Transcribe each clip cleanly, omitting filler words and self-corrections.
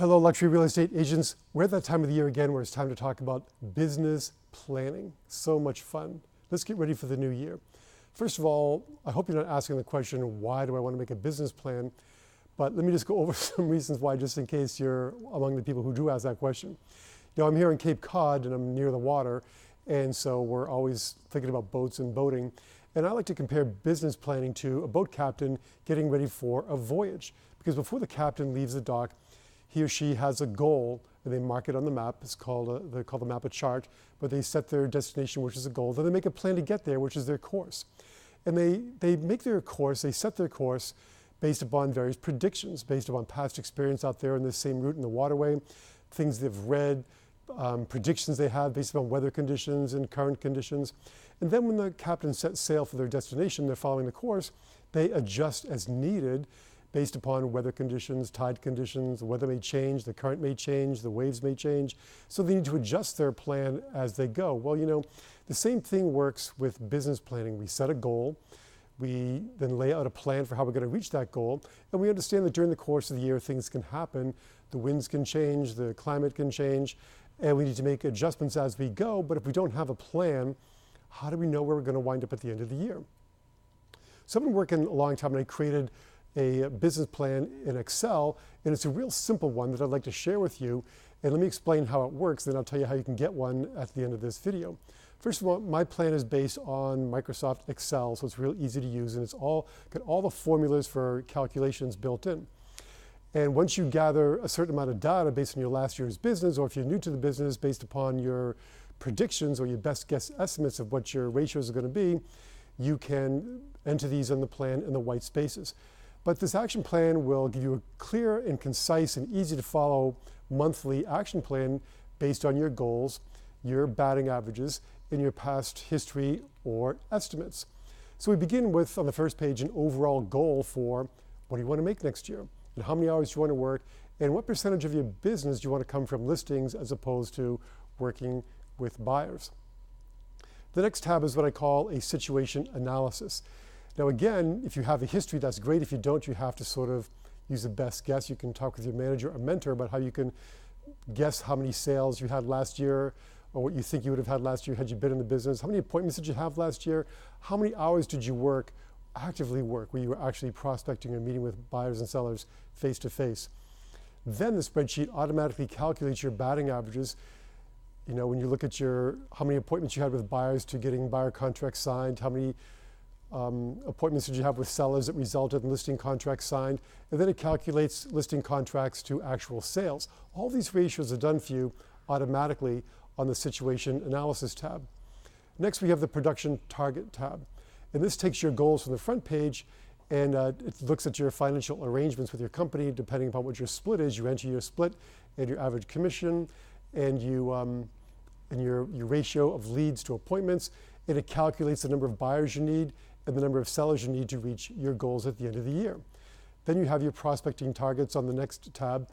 Hello, luxury real estate agents. We're at that time of the year again where it's time to talk about business planning. So much fun. Let's get ready for the new year. First of all, I hope you're not asking the question, why do I want to make a business plan? But let me just go over some reasons why, just in case you're among the people who do ask that question. You know, I'm here in Cape Cod and I'm near the water, and so we're always thinking about boats and boating. And I like to compare business planning to a boat captain getting ready for a voyage. Because before the captain leaves the dock, he or she has a goal, and they mark it on the map. It's called they call the map a chart, but they set their destination, which is a goal. Then they make a plan to get there, which is their course. And they make their course, they set their course based upon various predictions, based upon past experience out there in the same route in the waterway, things they've read, predictions they have based upon weather conditions and current conditions. And then when the captain sets sail for their destination, they're following the course, they adjust as needed based upon weather conditions, tide conditions. The weather may change, the current may change, the waves may change. So they need to adjust their plan as they go. Well, you know, the same thing works with business planning. We set a goal, we then lay out a plan for how we're going to reach that goal, and we understand that during the course of the year things can happen. The winds can change, the climate can change, and we need to make adjustments as we go. But if we don't have a plan, how do we know where we're going to wind up at the end of the year? So I've been working a long time, and I created a business plan in Excel, and it's a real simple one that I'd like to share with you. And let me explain how it works, then I'll tell you how you can get one at the end of this video. First of all, my plan is based on Microsoft Excel, so it's real easy to use, and it's got all the formulas for calculations built in. And once you gather a certain amount of data based on your last year's business, or if you're new to the business, based upon your predictions or your best guess estimates of what your ratios are going to be, you can enter these in the plan in the white spaces. But this action plan will give you a clear and concise and easy to follow monthly action plan based on your goals, your batting averages, and your past history or estimates. So we begin with, on the first page, an overall goal for what do you want to make next year, and how many hours do you want to work, and what percentage of your business do you want to come from listings as opposed to working with buyers. The next tab is what I call a situation analysis. Now again, if you have a history, that's great. If you don't, you have to sort of use the best guess. You can talk with your manager or mentor about how you can guess how many sales you had last year, or what you think you would have had last year had you been in the business. How many appointments did you have last year? How many hours did you work, actively work, where you were actually prospecting or meeting with buyers and sellers face to face? Then the spreadsheet automatically calculates your batting averages. You know, when you look at how many appointments you had with buyers to getting buyer contracts signed, how many appointments did you have with sellers that resulted in listing contracts signed, and then it calculates listing contracts to actual sales. All these ratios are done for you automatically on the situation analysis tab. Next, we have the production target tab. And this takes your goals from the front page, and it looks at your financial arrangements with your company. Depending upon what your split is, you enter your split and your average commission and your ratio of leads to appointments, and it calculates the number of buyers you need and the number of sellers you need to reach your goals at the end of the year. Then you have your prospecting targets on the next tab,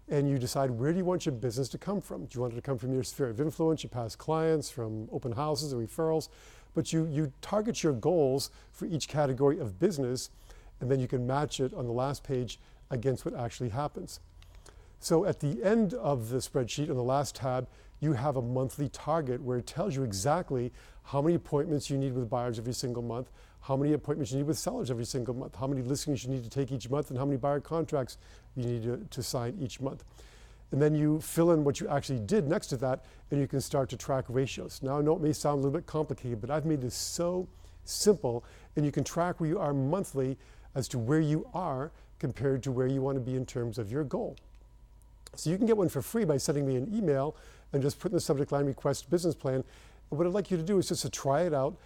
and you decide, where do you want your business to come from? Do you want it to come from your sphere of influence, your past clients, from open houses or referrals? But you target your goals for each category of business, and then you can match it on the last page against what actually happens. So at the end of the spreadsheet, on the last tab, you have a monthly target where it tells you exactly how many appointments you need with buyers every single month, how many appointments you need with sellers every single month, how many listings you need to take each month, and how many buyer contracts you need to sign each month. And then you fill in what you actually did next to that, and you can start to track ratios. Now I know it may sound a little bit complicated, but I've made this so simple, and you can track where you are monthly as to where you are compared to where you want to be in terms of your goal. So you can get one for free by sending me an email and just put in the subject line, request business plan. And what I'd like you to do is just to try it out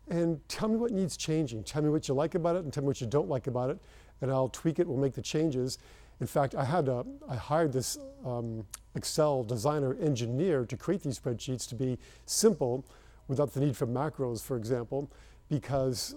and tell me what needs changing. Tell me what you like about it and tell me what you don't like about it, and I'll tweak it, we'll make the changes. In fact, I hired this Excel designer engineer to create these spreadsheets to be simple without the need for macros, for example, because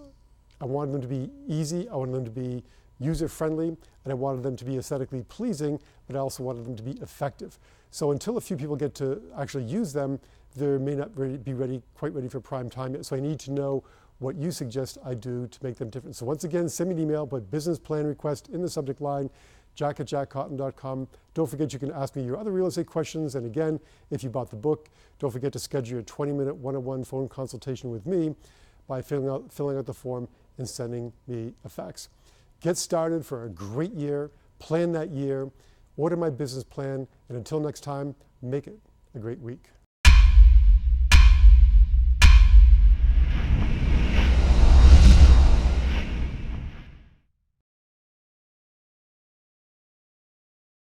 I wanted them to be easy, I wanted them to be user-friendly, and I wanted them to be aesthetically pleasing, but I also wanted them to be effective. So until a few people get to actually use them, they may not be quite ready for prime time yet. So I need to know what you suggest I do to make them different. So once again, send me an email, put business plan request in the subject line. jack@jackcotton.com. Don't forget you can ask me your other real estate questions. And again, if you bought the book, don't forget to schedule your 20-minute one-on-one phone consultation with me by filling out the form and sending me a fax. Get started for a great year, plan that year, order my business plan, and until next time, make it a great week.